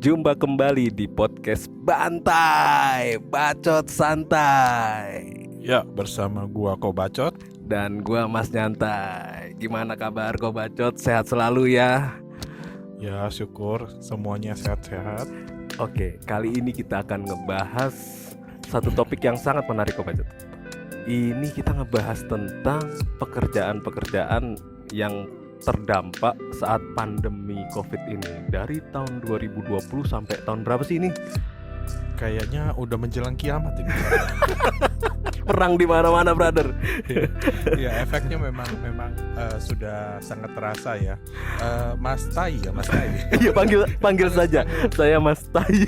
Jumpa kembali di podcast Bantai Bacot Santai. Ya, bersama gua Kobacot dan gua Mas Nyantai. Gimana kabar Kobacot? Sehat selalu ya? Ya, syukur semuanya sehat-sehat. Oke, kali ini kita akan ngebahas satu topik yang sangat menarik Kobacot. Ini kita ngebahas tentang pekerjaan-pekerjaan yang terdampak saat pandemi COVID ini dari tahun 2020 sampai tahun berapa sih ini? Kayaknya udah menjelang kiamat ini. Perang di mana-mana, brother. Ya, efeknya memang sudah sangat terasa ya. Mas Tai ya, Mas Tai. Iya, panggil saja. Saya Mas Tai.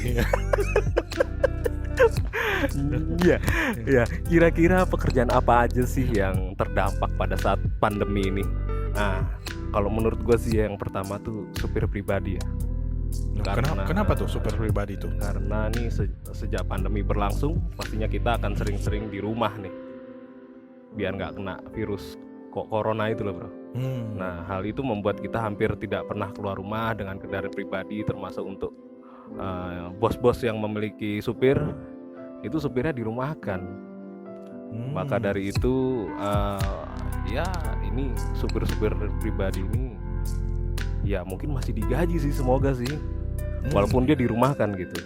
Iya. Kira-kira pekerjaan apa aja sih yang terdampak pada saat pandemi ini? Nah, kalau menurut gue sih yang pertama tuh supir pribadi ya. Kenapa tuh supir pribadi tuh? Karena nih sejak pandemi berlangsung, pastinya kita akan sering-sering di rumah nih, biar nggak kena virus corona itu loh bro. Nah, hal itu membuat kita hampir tidak pernah keluar rumah dengan kendaraan pribadi, termasuk untuk bos-bos yang memiliki supir, itu supirnya dirumahkan. Maka dari itu ya ini supir-supir pribadi ini ya mungkin masih digaji sih, semoga sih, walaupun dia dirumahkan gitu.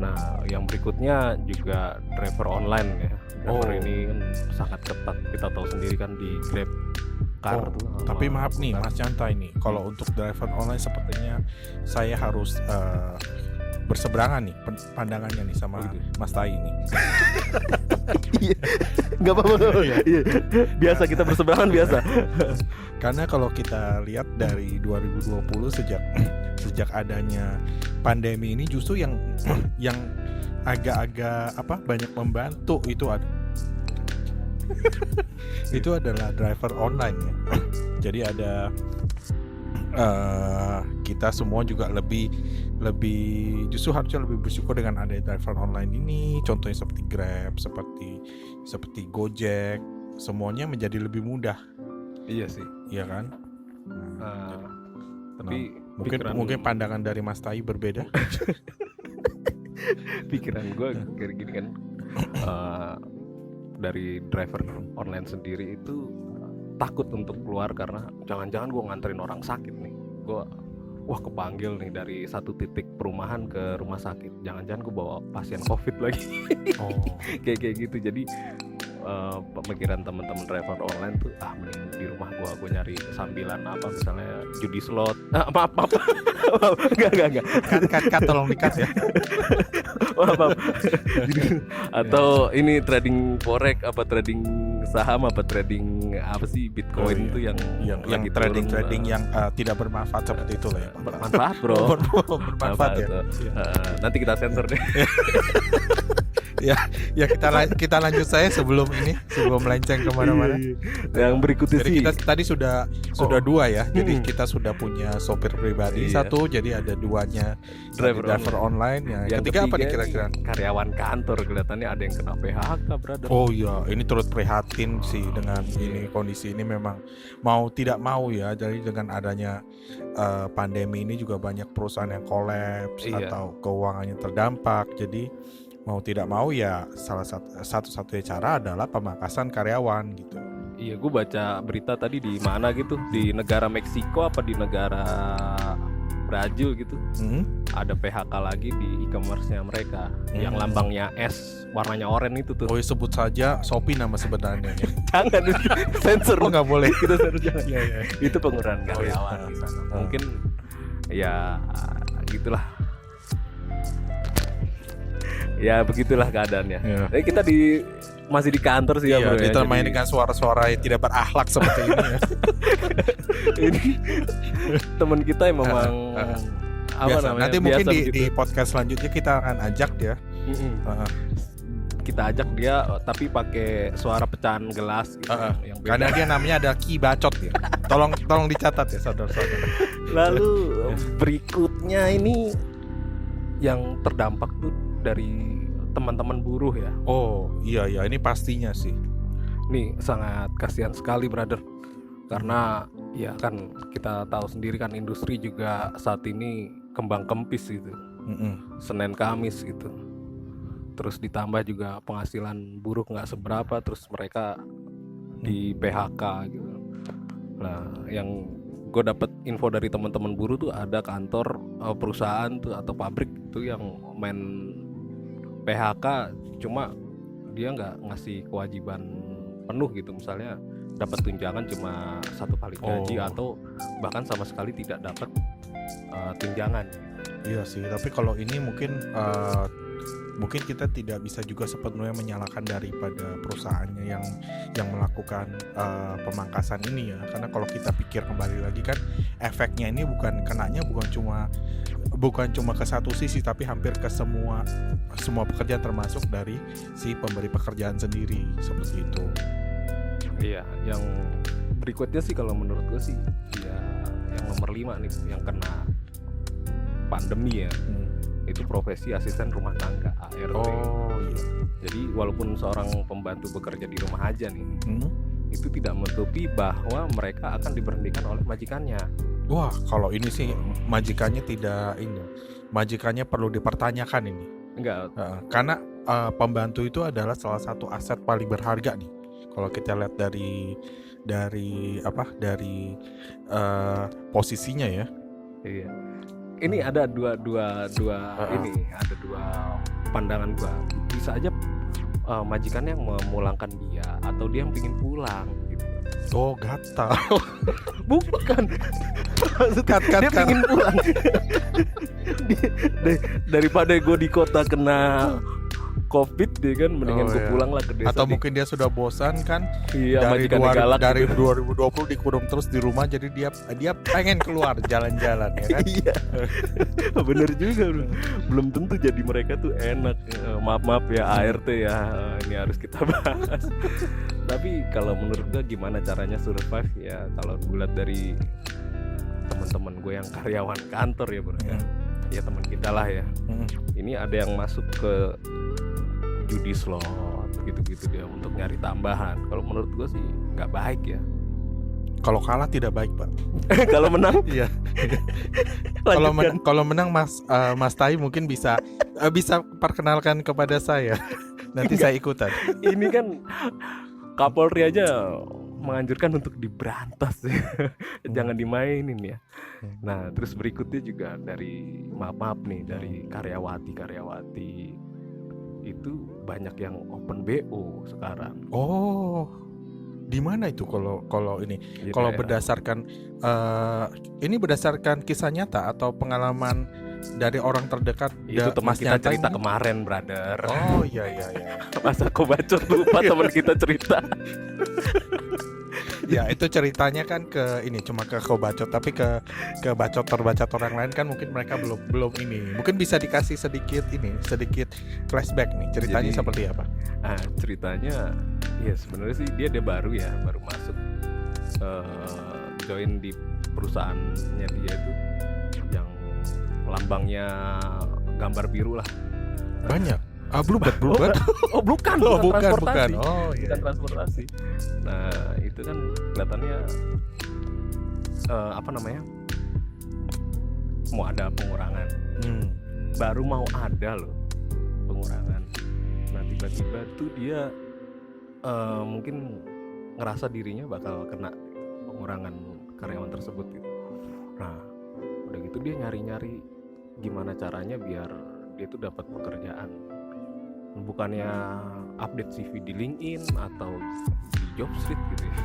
Nah, yang berikutnya juga driver online ya. Driver ini kan sangat ketat, kita tahu sendiri kan di Grab Car tuh. Tapi maaf nih Mas Nyantai nih, kalau untuk driver online sepertinya saya harus berseberangan nih pandangannya nih sama Mas Tai ini. Nggak apa-apa. Iya. Biasa kita berseberangan biasa. Karena kalau kita lihat dari 2020 sejak adanya pandemi ini, justru yang agak-agak banyak membantu itu itu adalah driver online ya. Jadi ada kita semua juga lebih justru harusnya lebih bersyukur dengan adanya driver online ini. Contohnya seperti Grab, seperti Gojek, semuanya menjadi lebih mudah. Iya sih. Iya kan? Tapi mungkin pandangan dari Mas Tai berbeda. Pikiran gue kayak gini kan, dari driver online sendiri itu takut untuk keluar karena jangan-jangan gue nganterin orang sakit nih. Gue kepanggil nih dari satu titik perumahan ke rumah sakit, jangan-jangan gue bawa pasien COVID lagi. kayak gitu. Jadi pemikiran teman-teman driver online tuh mending di rumah gue nyari sambilan misalnya judi slot. Maaf. Enggak. Kat tolong dikat ya. Maaf. Atau ini trading forex, trading saham, trading Bitcoin itu yang lagi trading yang tidak bermanfaat seperti itu lah ya. Bermanfaat bro. Bermanfaat ya. Nanti kita sensor deh. ya kita lanjut saya sebelum melenceng kemana-mana. Yang berikutnya jadi sih kita tadi sudah dua ya. Jadi kita sudah punya sopir pribadi satu, jadi ada duanya driver online ya. Yang ketiga apa nih kira-kira? Karyawan kantor, kelihatannya ada yang kena PHK, brother. Oh iya, ini turut prihatin sih dengan ini kondisi ini, memang mau tidak mau ya. Jadi dengan adanya pandemi ini juga banyak perusahaan yang kolaps atau keuangannya terdampak. Jadi mau tidak mau ya salah satu-satunya cara adalah pemangkasan karyawan gitu. Iya, gue baca berita tadi di mana gitu, di negara Meksiko apa di negara Brazil gitu. Ada PHK lagi di e-commerce-nya mereka yang lambangnya S warnanya oranye itu tuh. Oh, sebut saja Shopee nama sebenarnya ya. Jangan sensor. Nggak boleh. Kita sensor jangan. Ya. Itu pengurangan karyawan di sana. Mungkin ya gitulah. Ya begitulah keadaannya. Jadi kita masih di kantor sih ya bro. Ditemani dengan suara-suara yang tidak berakhlak seperti ini ya. Ini teman kita yang memang nanti mungkin di podcast selanjutnya kita akan ajak dia. Kita ajak dia tapi pakai suara pecahan gelas gitu, yang beda. Karena dia namanya ada Ki Bacot ya. Tolong dicatat ya saudara-saudara. Lalu berikutnya ini yang terdampak tuh dari teman-teman buruh ya. Oh iya ini pastinya sih. Nih sangat kasihan sekali brother, karena Ya kan kita tahu sendiri kan industri juga saat ini kembang kempis gitu. Senin Kamis gitu. Terus ditambah juga penghasilan buruh nggak seberapa, terus mereka di PHK gitu. Nah, yang gue dapat info dari teman-teman buruh tuh ada kantor perusahaan tuh atau pabrik tuh yang main PHK, cuma dia nggak ngasih kewajiban penuh gitu, misalnya dapat tunjangan cuma 1 kali gaji atau bahkan sama sekali tidak dapat tunjangan. Iya sih, tapi kalau ini mungkin kita tidak bisa juga sepenuhnya menyalahkan daripada perusahaannya yang melakukan pemangkasan ini ya, karena kalau kita pikir kembali lagi kan efeknya ini kenanya bukan cuma ke satu sisi, tapi hampir ke semua pekerjaan, termasuk dari si pemberi pekerjaan sendiri, seperti itu. Iya, yang berikutnya sih kalau menurut gue sih ya yang nomor 5 nih yang kena pandemi ya. Itu profesi asisten rumah tangga, ART. Oh iya. Jadi walaupun seorang pembantu bekerja di rumah aja nih, itu tidak menutupi bahwa mereka akan diberhentikan oleh majikannya. Wah, kalau ini sih majikannya majikannya perlu dipertanyakan ini. Enggak. Karena pembantu itu adalah salah satu aset paling berharga nih. Kalau kita lihat dari posisinya ya. Iya. Ini ada dua ini, ada dua pandangan gua. Bisa aja majikan yang memulangkan dia atau dia yang pingin pulang gitu. Oh, gatal. Bukan. Dia pingin pulang. Daripada gue di kota kena COVID dia kan, mendingan gue pulang lah ke desa. Atau mungkin dia sudah bosan kan, dari 2020 dikurung terus di rumah, jadi dia pengen keluar jalan-jalan ya kan. Iya. Bener juga bro. Belum tentu jadi mereka tuh enak. Maaf ya ART ya, ini harus kita bahas. Tapi kalau menurut gue gimana caranya survive ya, kalau gue lihat dari teman-teman gue yang karyawan kantor ya bro, ya teman kita lah ya. Ini ada yang masuk ke judi slot gitu-gitu dia untuk nyari tambahan. Kalau menurut gue sih nggak baik ya. Kalau kalah tidak baik pak. Kalau menang iya. Kalau menang Mas Tai mungkin bisa perkenalkan kepada saya. Nanti saya ikutan. Ini kan Kapolri aja menganjurkan untuk diberantas. Jangan dimainin ya. Nah terus berikutnya juga dari maaf nih, dari karyawati itu banyak yang open BO sekarang. Oh, di mana itu kalau ini? Kalau berdasarkan ini berdasarkan kisah nyata atau pengalaman dari orang terdekat? Itu teman kita cerita ini? Kemarin, brother. Oh iya. Masa kau bacot lupa teman kita cerita. Ya itu ceritanya kan cuma ke bacot, tapi ke bacot orang lain kan mungkin mereka belum ini. Mungkin bisa dikasih sedikit flashback nih, ceritanya. Jadi, seperti apa? Ceritanya ya sebenarnya sih dia baru masuk join di perusahaannya dia itu yang lambangnya gambar biru lah. Banyak. Bluebird. Oh bukan. Bukan. Oh iya. Bukan transportasi. Nah itu kan kelihatannya mau ada pengurangan. Baru mau ada loh pengurangan. Nah tiba-tiba tuh dia mungkin ngerasa dirinya bakal kena pengurangan karyawan tersebut gitu. Nah udah gitu dia nyari-nyari gimana caranya biar dia tuh dapat pekerjaan. Bukannya update CV di LinkedIn atau di Jobstreet gitu ya,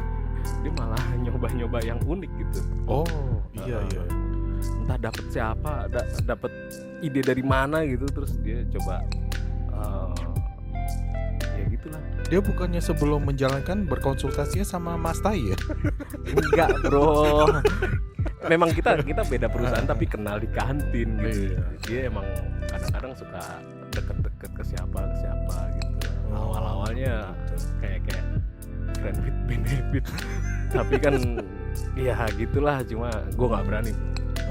dia malah nyoba-nyoba yang unik gitu. Oh iya. Entah dapat siapa, dapat ide dari mana gitu, terus dia coba ya gitulah. Dia bukannya sebelum menjalankan berkonsultasinya sama Mas Tai ya? Enggak bro. Memang kita beda perusahaan tapi kenal di kantin gitu. Dia emang kadang-kadang suka deket-deket ke siapa gitu. Awal-awalnya kayak friend with benefit. Tapi kan ya gitulah, cuma gue nggak berani.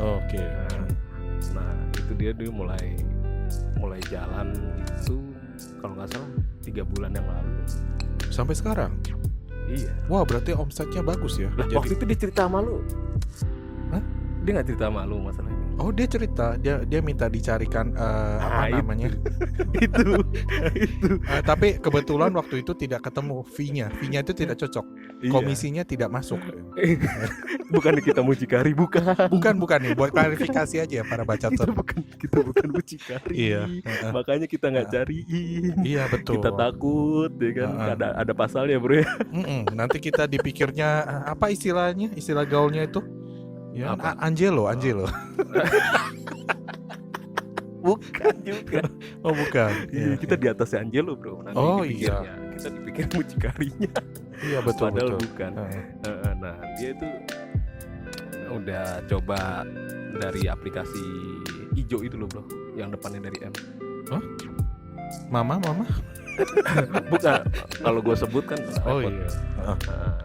Oke. Nah itu dia mulai jalan itu kalau nggak salah 3 bulan yang lalu. Sampai sekarang? Iya. Wah, berarti omsetnya bagus ya. Lah, waktu itu dia cerita sama lu. Hah? Dia nggak cerita sama lu masalah ini. Oh, dia cerita, dia minta dicarikan apa namanya? Itu. Tapi kebetulan waktu itu tidak ketemu fee-nya itu tidak cocok. Iya. Komisinya tidak masuk. Bukan kita mucikari, bukan. Bukan nih, buat klarifikasi aja ya para bacot. kita bukan mucikari. Iya. Makanya kita nggak cariin. Iya, betul. Kita takut ya kan. Ada pasalnya, bro ya. Nanti kita dipikirnya apa istilahnya? Istilah gaulnya itu? Ya, Apa? Angelo. Bukan juga. Oh, bukan. Iya, kita di atasnya Angelo, bro. Nanti Oh, dipikirnya. Kita dipikir mucikarinya. Iya, betul. Padahal betul. bukan. Nah, dia itu udah coba dari aplikasi hijau itu loh, bro, yang depannya dari M. Mama. Bukan. Kalau gue sebut kan Oh repot. iya.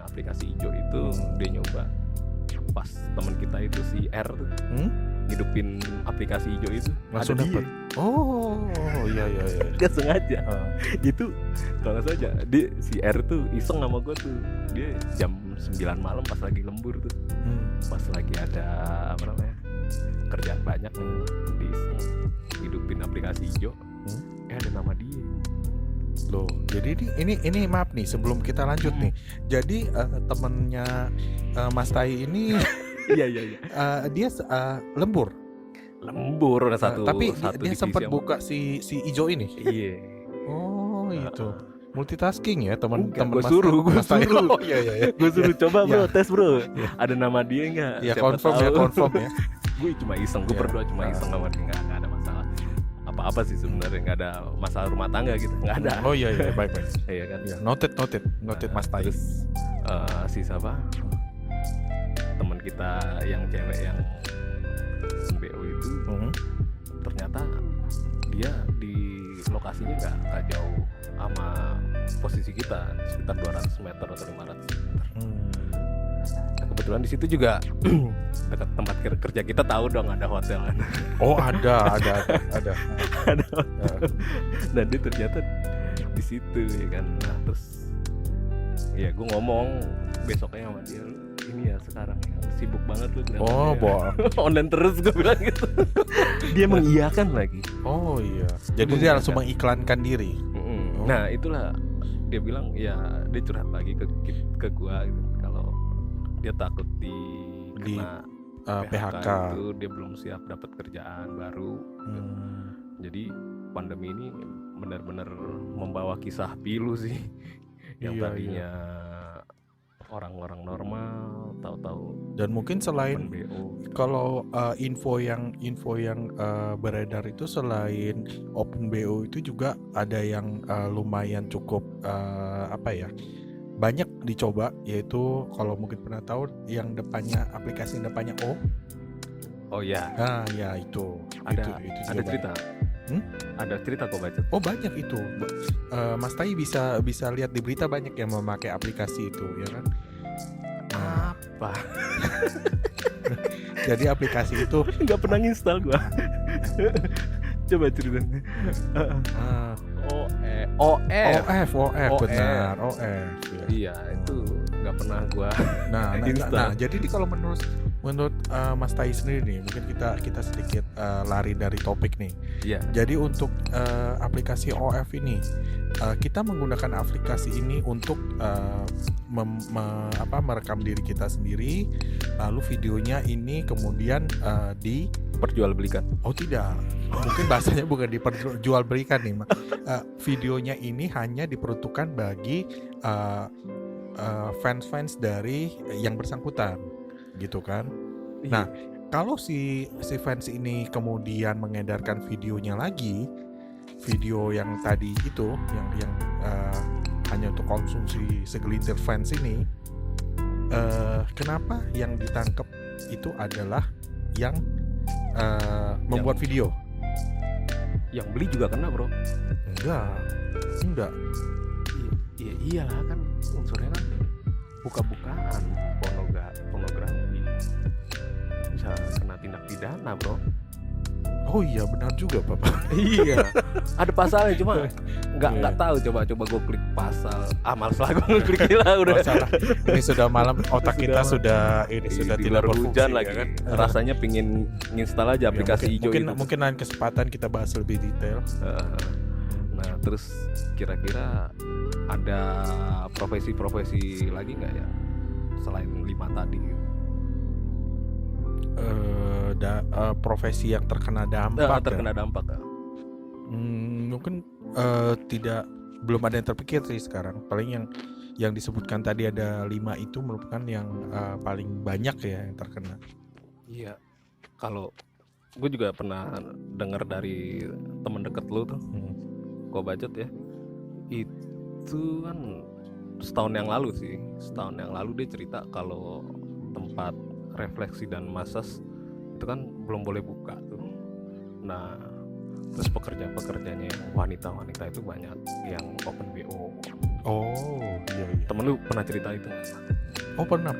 Aplikasi hijau itu dia nyoba. Pas teman kita itu si R tuh hidupin aplikasi hijau itu, Langsung ada dapat. dia. Oh, iya. Dia sengaja. Itu kalau nggak saja dia si R tuh iseng sama gue tuh. Dia jam 9 malam pas lagi lembur tuh. Pas lagi ada apa namanya? Kerjaan banyak nih, diiseng hidupin aplikasi hijau. Ada nama dia. Loh, jadi ini maaf nih sebelum kita lanjut nih. Jadi temennya Mas Tai ini Iya. dia lembur. Lembur satu. Tapi satu dia divisi sempat yang- buka si ijo ini. Iya. Oh, itu. Multitasking ya teman-teman Gue suruh. Oh, iya. Gue suruh coba bro, Ya. tes bro. Ya. Ada nama dia nggak? Ya Siapa confirm tahu. ya. Gue cuma iseng, gue Ya. berdua cuma iseng sama dia, nggak ada masalah apa-apa sih sebenarnya, nggak ada masalah rumah tangga gitu, nggak ada. Oh iya, baik. Iya kan. Ya, noted Mas Tai. Terus si siapa? Teman kita yang cewek yang BO itu ternyata dia di lokasinya nggak jauh sama posisi kita, sekitar 200 meter atau 500 meter. Nah, kebetulan di situ juga dekat tempat kerja kita, tahu dong ada hotel kan. Oh, ada. Ada hotel. Nah dia ternyata di situ ya kan. Nah terus ya gue ngomong besoknya sama dia, ini ya sekarang ya sibuk banget lu kelihatannya. Oh, boh. Online terus, gue bilang gitu. Dia mengiyakan lagi. Oh iya. Jadi dia langsung mengiklankan diri. Nah itulah dia bilang ya, dia curhat lagi ke gua gitu, kalau dia takut di PHK itu, dia belum siap dapat kerjaan baru. Jadi pandemi ini benar-benar membawa kisah pilu sih. Yang tadinya orang-orang normal tahu-tahu. Dan mungkin selain BO. kalau info yang beredar itu, selain Open BO itu juga ada yang lumayan cukup banyak dicoba, yaitu kalau mungkin pernah tahu yang depannya aplikasi depannya O. Oh ya. Nah ya itu Ada juga cerita. Ada cerita kok baca. Oh banyak itu. Mas Tai bisa lihat di berita banyak yang memakai aplikasi itu ya kan. Apa? Jadi aplikasi itu nggak pernah install gua. Coba ceritanya. OF benar OF ya. Iya itu nggak pernah gua. Nah jadi kalau menurut Mas Tai sendiri nih, mungkin kita sedikit lari dari topik nih. Iya. Jadi untuk aplikasi OF ini, kita menggunakan aplikasi ini untuk merekam diri kita sendiri, lalu videonya ini kemudian diperjualbelikan. Oh tidak, mungkin bahasanya bukan diperjualbelikan nih. Videonya ini hanya diperuntukkan bagi fans dari yang bersangkutan, gitu kan? Nah, kalau si fans ini kemudian mengedarkan videonya lagi, video yang tadi itu, yang hanya untuk konsumsi segelintir fans ini, kenapa yang ditangkap itu adalah yang membuat video? Yang beli juga kena bro? Enggak. Iya iyalah kan unsurnya kan buka-bukaan pornografi, bisa kena tindak pidana bro. Oh iya benar juga Bapak. Iya, ada pasalnya cuma nggak tahu. Coba gue klik pasal. Males lah gue ngeklik, gila udah. Masalah. Ini sudah malam, otak kita sudah Di tidak luar berfungsi hujan ya lagi kan. rasanya pingin nginstal aja aplikasi hijau itu. Mungkin lain kesempatan kita bahas lebih detail. Nah terus kira-kira ada profesi-profesi lagi nggak ya selain 5 tadi gitu? Profesi yang terkena dampak. Dampak ya? Mungkin belum ada yang terpikir sih sekarang. Paling yang disebutkan tadi ada 5 itu merupakan yang paling banyak ya yang terkena. Iya, kalau gue juga pernah dengar dari teman dekat lu tuh, Ko Bacot ya, itu kan setahun yang lalu dia cerita kalau tempat refleksi dan massage itu kan belum boleh buka tuh. Nah terus pekerjanya yang wanita itu banyak yang open BO. Oh iya. Temen lu pernah cerita itu? Oh pernah.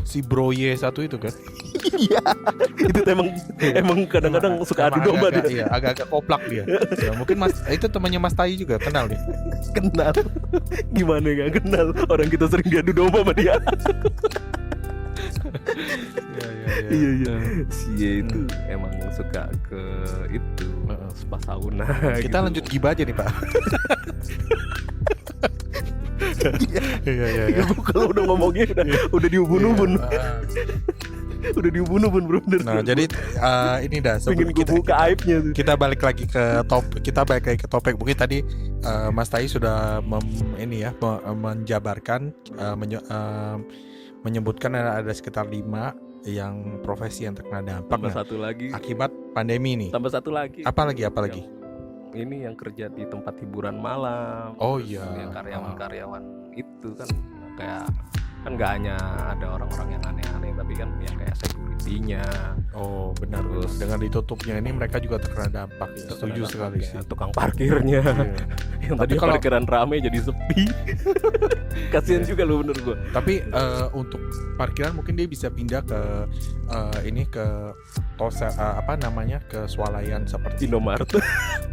Si Broye satu itu kan? Iya. Itu emang kadang-kadang suka adu domba dia. Iya, agak-agak koplak dia. Ya, mungkin itu temannya Mas Tai juga kenal nih. Kenal. Gimana gak kenal? Orang kita sering diadu domba sama dia. Iya. Si itu emang suka ke itu spa sauna. Kita gitu. Lanjut gibah aja nih Pak. Iya. Kalau udah ngomongnya udah diubun-ubun. Udah diubun-ubun bro. Nah jadi ini dah sebelum kita buka aibnya tuh. Kita balik lagi ke topik. Mungkin tadi Mas Tai sudah menjabarkan menyebutkan ada sekitar 5 yang profesi yang terkena dampak. Tambah satu lagi akibat pandemi ini. Tambah satu lagi. Apa lagi? Ini yang kerja di tempat hiburan malam. Oh iya. Yang karyawan itu kan kayak kan nggak hanya ada orang-orang yang aneh-aneh, tapi kan yang kayak security-nya. Oh benar. Terus dengan ditutupnya ini mereka juga terkena dampak. Ya. Setuju sekali sih. Tukang parkirnya. Yang tadi kalau parkiran rame jadi sepi. Kasian juga lo bener gua. Tapi untuk parkiran mungkin dia bisa pindah ke ke ke swalayan seperti Indomaret.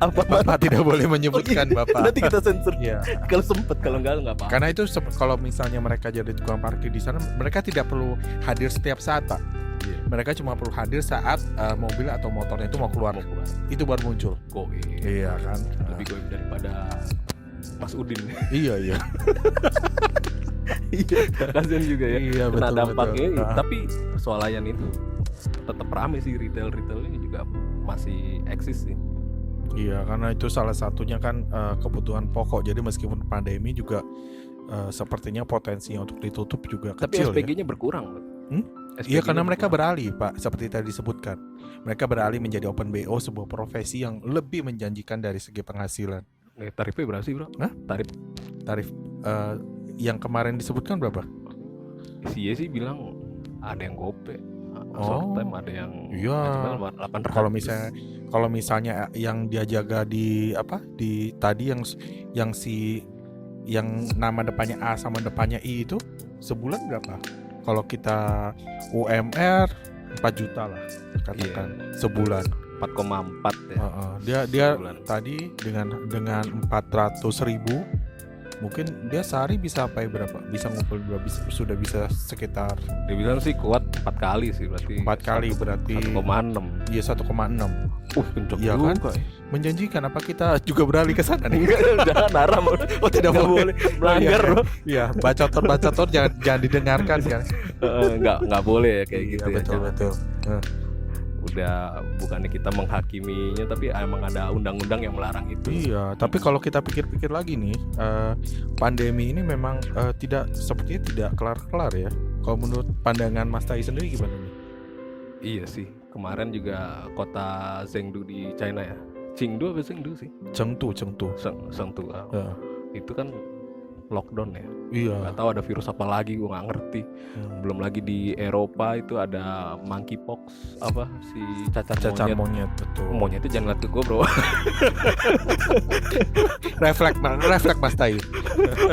Bapak tidak boleh menyebutkan Bapak. Nanti kita sensor. Iya. Kalau sempet, kalau enggak apa-apa. Karena itu kalau misalnya mereka jadi tukang parkir di sana, mereka tidak perlu hadir setiap saat, Pak. Yeah. Mereka cuma perlu hadir saat mobil atau motornya itu mau keluar. Itu baru muncul. Iya kan. Lebih goib daripada Mas Udin. Iya. Iya, kasian juga ya. Iya, kena betul, dampaknya. Betul. Tapi swalayan itu tetap ramai sih, retailnya juga masih eksis sih. Iya, karena itu salah satunya kan kebutuhan pokok. Jadi meskipun pandemi juga sepertinya potensinya untuk ditutup juga kecil. Tapi SPG-nya berkurang. Iya, karena mereka beralih, Pak, seperti tadi disebutkan. Mereka beralih menjadi open BO, sebuah profesi yang lebih menjanjikan dari segi penghasilan. Tarifnya berapa sih, Bro? Hah? Tarif yang kemarin disebutkan berapa? Sih bilang ada yang gope. Short time ada yang iya. 800. Kalau misalnya yang dia jaga di tadi yang nama depannya A sama depannya I itu sebulan berapa? Kalau kita UMR 4 juta lah katakan sebulan. 4,4 ya. Dia tadi dengan 400.000 mungkin dia sehari bisa berapa? Bisa ngumpul sudah bisa sekitar. Dia bilang sih kuat 4 kali sih berarti. 4 kali berarti 1,6. Iya 1,6. Kenceng iya juga kan? Menjanjikan. Apa kita juga beralih ke sana nih? Jangan haram. Oh tidak boleh. Melanggar bro. Iya, bacotor jangan didengarkan kan. Enggak boleh ya kayak gitu. Betul. Udah bukannya kita menghakiminya, tapi emang ada undang-undang yang melarang itu. Iya, tapi kalau kita pikir-pikir lagi nih, pandemi ini memang sepertinya tidak kelar-kelar ya. Kalau menurut pandangan Mas Tai sendiri gimana nih? Iya sih, kemarin juga kota Chengdu di China ya. Chengdu apa Chengdu sih? Chengdu. Itu kan lockdown ya. Iya. Gak tahu ada virus apa lagi, gue nggak ngerti. Belum lagi di Eropa itu ada monkeypox, si cacar monyet. Betul. Monyetnya jangan lihat ke gue bro. refleks Mas Tai.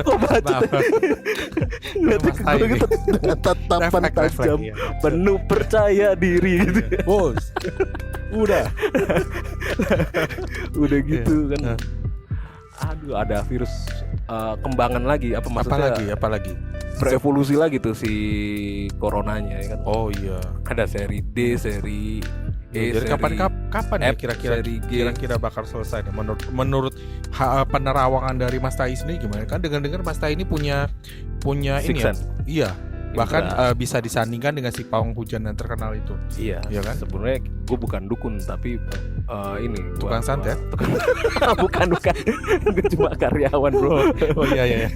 Kok baca? Lihat ke gue gitu dengan tatapan tajam, penuh percaya diri gitu. Bos. Udah gitu kan. Aduh, ada virus kembangan lagi, apa maksudnya? Apalagi berevolusi lagi tuh si coronanya ya kan. Oh iya. Ada seri D, seri E, Jadi seri kapan ya F, seri G. kira-kira bakal selesai nih menurut penerawangan dari Mas Tai sendiri gimana? Kan dengar-dengar Mas Tai ini punya ini ya. Sixen. Iya. Bahkan bisa disandingkan dengan si pawang hujan yang terkenal itu. Iya kan? Sebenarnya gue bukan dukun tapi ini tukang santet. bukan gue cuma karyawan bro. Oh iya.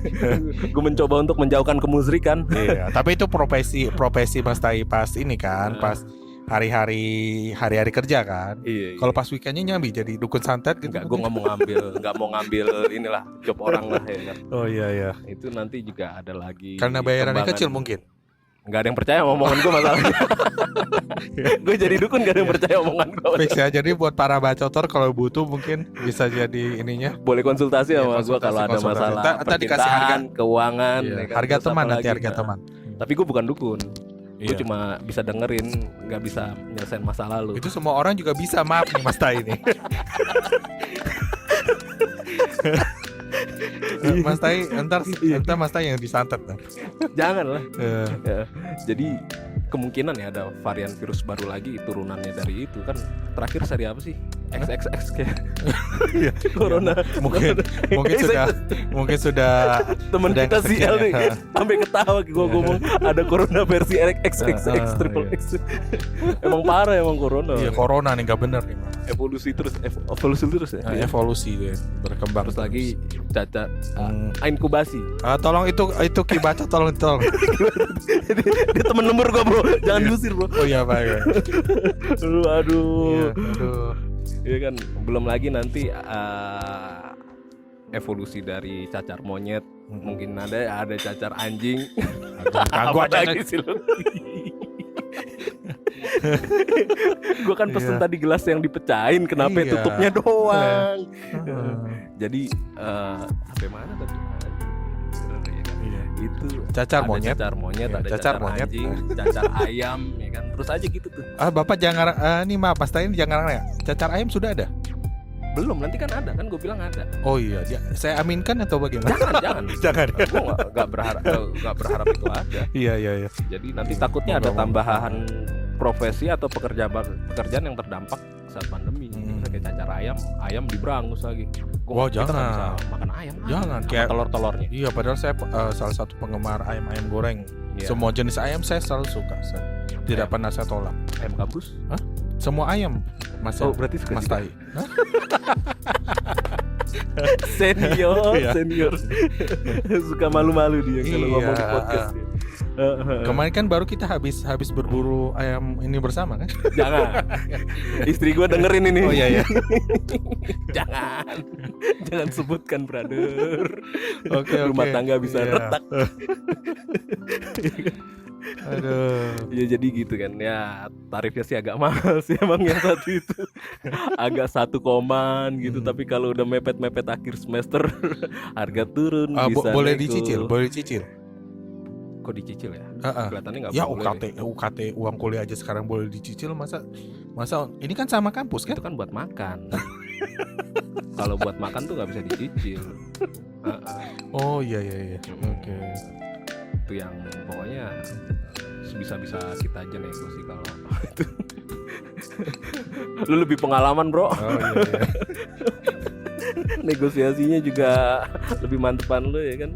Gue mencoba untuk menjauhkan kemusyrikan. Iya. Tapi itu profesi Mas Tai pas ini kan, pas hari-hari kerja kan. Iya. Kalau pas weekendnya nyambi jadi dukun santet gitu. Enggak, gue nggak mau ngambil inilah job orang lah ya kan. Oh iya. Itu nanti juga ada lagi. Karena bayarannya kembangan. kecil mungkin. Nggak ada yang percaya omongan gue masalahnya. Gue jadi dukun nggak ada yang percaya omongan gue. Fix ya. Jadi buat para bacotor kalau butuh mungkin bisa jadi ininya. Boleh konsultasi sama gue kalau ada masalah. Ntar dikasih harga keuangan. Iya, ya kan? harga Terus teman apa nanti lagi, harga teman. Tapi gue bukan dukun. Gue Iya. cuma bisa dengerin, nggak bisa nyelesain masa lalu. Itu semua orang juga bisa, maaf nih Mas Tai ini. Mas Tai, entar Mas Tai yang disantet. Jangan lah. Ya, jadi kemungkinan ya ada varian virus baru lagi turunannya dari itu kan. Terakhir seri apa sih? XXX kayak Corona. Mungkin sudah teman kita si kesekian El nih ya. sampai ketawa gue ngomong ada Corona versi XXX triple X. Emang parah emang Corona. Iya, Corona nih nggak bener nih. Evolusi terus ya. Evolusi deh, berkembang Terus lagi cacat inkubasi. Tolong itu Kibaca tolong. Dia temen lembur gue bro, jangan diusir bro. Oh iya Pak. Aduh. Aduh. Iya kan, belum lagi nanti evolusi dari cacar monyet, mungkin ada cacar anjing. Gua lagi sih lu. Gue kan pesen tadi gelas yang dipecahin, kenapa tutupnya doang. Jadi sampai mana tadi? Itu cacar monyet, ada cacar anjing, cacar ayam, ya kan. Terus aja gitu tuh. Bapak jangan nih maaf Mas Tai ini jangan ya. Cacar ayam sudah ada? Belum, nanti kan ada kan gue bilang ada. Oh iya, saya aminkan atau bagaimana? Jangan. Gue nggak berharap itu ada. Iya. Jadi nanti takutnya ada tambahan profesi atau pekerjaan yang terdampak saat pandemi. Misalnya kayak cacar ayam diberangus lagi. Wah, jangan. Bisa makan ayam. Jangan kayak telur-telurnya. Iya, padahal saya salah satu penggemar ayam goreng. Yeah. Semua jenis ayam saya selalu suka. Tidak pernah saya tolak. Ayam kampus? Hah? Semua ayam. Mas berarti suka Mas Tai. Senior. Suka malu-malu dia kalau ngomong di podcast. Kemarin kan baru kita habis berburu ayam ini bersama kan? Jangan. Istri gue dengerin ini. Oh iya. Jangan sebutkan brother. Oke. Rumah tangga bisa retak. Aduh. Ya jadi gitu kan. Ya tarifnya sih agak mahal sih emang yang satu itu. Agak 1 koman gitu. Tapi kalau udah mepet-mepet akhir semester harga turun. Bisa boleh dicicil. Kok dicicil ya? Kelihatannya nggak boleh. Ya UKT uang kuliah aja sekarang boleh dicicil, masa ini kan sama kampus kan? Itu kan buat makan. Kalau buat makan tuh nggak bisa dicicil. Oh iya. Oke. Itu yang pokoknya sebisa-bisa kita aja nego sih kalau itu. Lu lebih pengalaman bro. Oh iya. Negosiasinya juga lebih mantepan lu ya kan.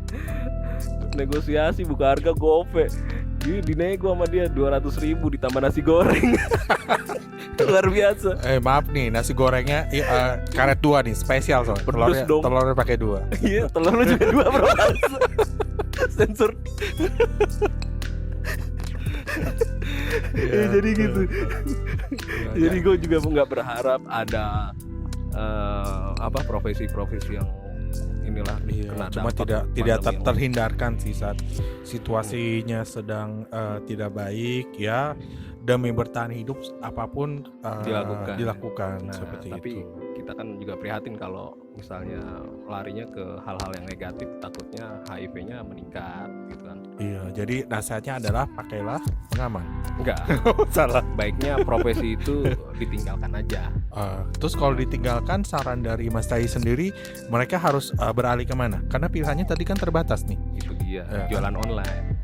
Negosiasi buka harga GoPay. Jadi dinego sama dia 200.000 ditambah nasi goreng. Luar biasa. Maaf nih, nasi gorengnya karet 2 nih, spesial soalnya. Telurnya pakai 2. Iya, telurnya juga 2 bro. Sensor. Jadi gitu. Jadi gue juga nggak berharap ada profesi-profesi yang inilah kena cuma tidak terhindarkan sih saat situasinya sedang tidak baik ya, demi bertahan hidup apapun dilakukan seperti tapi itu. Kita kan juga prihatin kalau misalnya larinya ke hal-hal yang negatif, takutnya HIV-nya meningkat gitu kan. Iya, jadi nasihatnya adalah pakailah pengaman. Enggak, Salah. baiknya profesi itu ditinggalkan aja. Terus kalau ditinggalkan, saran dari Mas Tai sendiri, mereka harus beralih kemana? Karena pilihannya tadi kan terbatas nih. Itu dia, Ya. jualan online.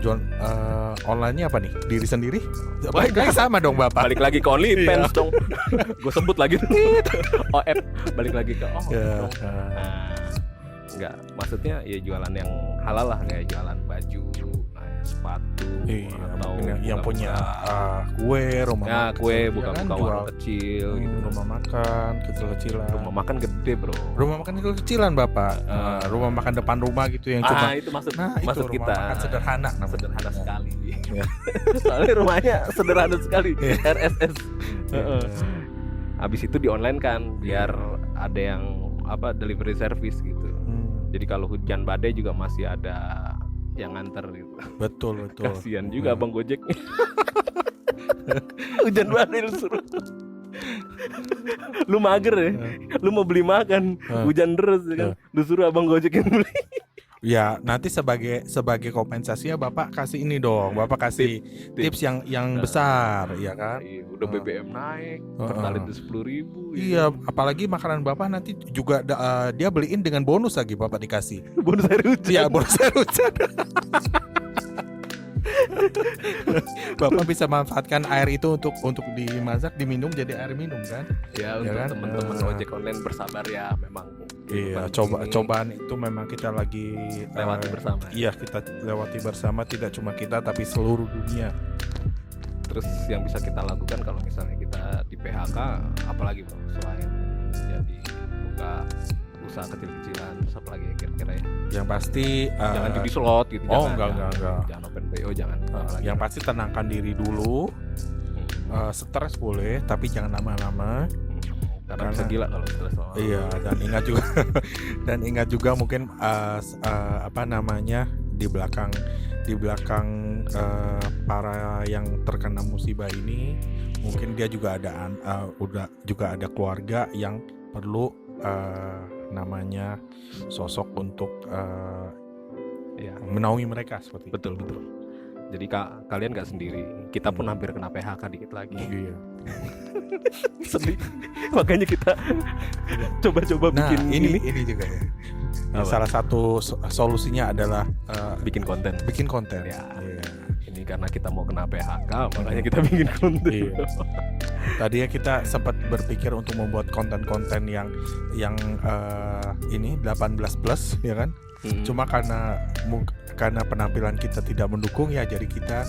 Jual online-nya apa nih? Diri sendiri? Balik lagi sama dong Bapak. Balik lagi ke OnlyFans Iya. dong. Gue sebut lagi. OF, balik lagi ke Ya, dong. Enggak, maksudnya ya jualan yang halal lah, kayak jualan baju, sepatu, iya, atau yang punya kue, rumah ya makan, kue, ya buka-buka kan, warung jual kecil gitu. rumah makan kecil-kecilan. Rumah makan gede, bro. Rumah makan kecil-kecilan Bapak. Rumah makan depan rumah gitu yang cuma. Itu maksud Itu maksud rumah kita. makan sederhana namanya. Sederhana sekali. Ya. Soalnya rumahnya sederhana sekali. Iya. RSS. Habis itu di online kan biar ada yang delivery service gitu. Jadi kalau hujan badai juga masih ada yang nganter gitu. Betul. Kasihan juga Abang Gojek. Hujan badai lu suruh. Lu mager ya? Lu mau beli makan, hujan deras ya kan? Lu suruh Abang Gojek yang beli. Ya, nanti sebagai kompensasinya Bapak kasih ini dong. Bapak kasih tips yang besar, ya kan? Udah BBM naik, pertalite itu 10.000. Iya, apalagi makanan Bapak nanti juga dia beliin dengan bonus lagi Bapak dikasih. Bonus air hujan. Iya, bonus air hujan. Bapak bisa manfaatkan air itu untuk dimasak, diminum jadi air minum kan? Ya, untuk kan? teman-teman ojek online bersabar ya, memang. Iya, cobaan itu memang kita lagi lewati bersama. Iya, kita lewati bersama, tidak cuma kita tapi seluruh dunia. Terus yang bisa kita lakukan kalau misalnya kita di PHK, apalagi bro, selain jadi buka usaha kecil-kecilan, terus apalagi kira-kira ya? Yang pasti jangan judi slot gitu. Oh, jangan, enggak. Jangan open BO, jangan. Yang pasti tenangkan diri dulu. Stres boleh, tapi jangan lama-lama. Karena bisa gila kalau stres. Iya, dan ingat juga mungkin di belakang para yang terkena musibah ini, mungkin dia juga ada keluarga yang perlu sosok untuk menaungi mereka seperti betul. Jadi kalian nggak sendiri. Kita pun hampir kena PHK dikit lagi. Iya. Sedih. Makanya kita coba-coba bikin ini juga ya. Salah satu solusinya adalah bikin konten. Ya. Iya. Ini karena kita mau kena PHK, makanya kita bikin konten. Iya. Tadinya kita sempat berpikir untuk membuat konten-konten yang ini 18 plus, ya kan? Cuma karena penampilan kita tidak mendukung ya, jadi kita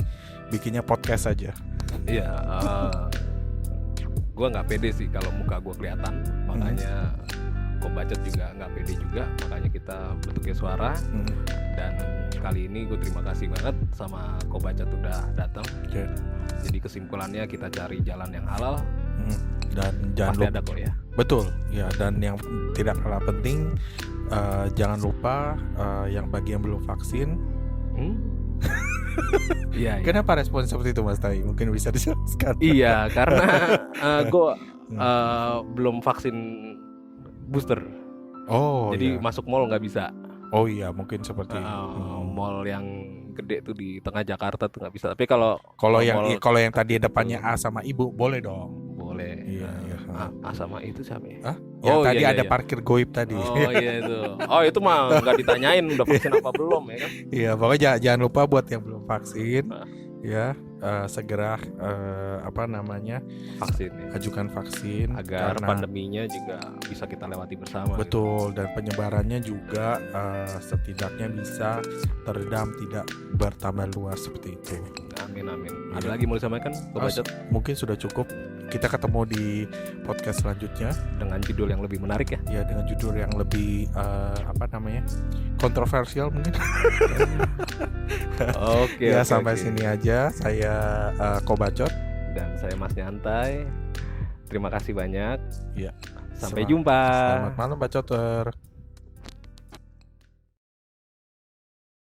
bikinnya podcast saja. Iya, gue nggak pede sih kalau muka gue kelihatan, makanya Kobacot juga nggak pede juga, makanya kita bentuknya suara. Dan kali ini gue terima kasih banget sama Kobacot udah datang. Okay. Jadi kesimpulannya kita cari jalan yang halal. Dan jangan pasti lupa, ada kok ya. Betul ya, dan yang tidak kalah penting, jangan lupa yang bagi yang belum vaksin. Iya. Kenapa respon seperti itu Mas Tai? Mungkin bisa dijelaskan. Iya, karena gue belum vaksin booster. Jadi masuk mall nggak bisa. Oh iya, mungkin seperti mall yang gede tuh di tengah Jakarta tuh nggak bisa. Tapi kalau yang tadi depannya A sama Ibu boleh dong. Boleh. Iya. A sama itu siapa ya? Yang tadi ada parkir goib tadi. Oh iya itu. Oh itu mah nggak ditanyain udah vaksin apa belum ya kan? Iya, pokoknya jangan lupa buat yang belum vaksin, ya segera vaksin. Ya. Ajukan vaksin agar pandeminya juga bisa kita lewati bersama. Betul, dan penyebarannya juga setidaknya bisa teredam, tidak bertambah luas seperti itu. Amin. Ada lagi mau disampaikan? Mungkin sudah cukup. Kita ketemu di podcast selanjutnya dengan judul yang lebih menarik ya. Ya, dengan judul yang lebih kontroversial mungkin. Oke. Sampai sini aja. Saya Kobacot dan saya Mas Nyantai. Terima kasih banyak. Ya. Sampai jumpa. Selamat malam Bacoter.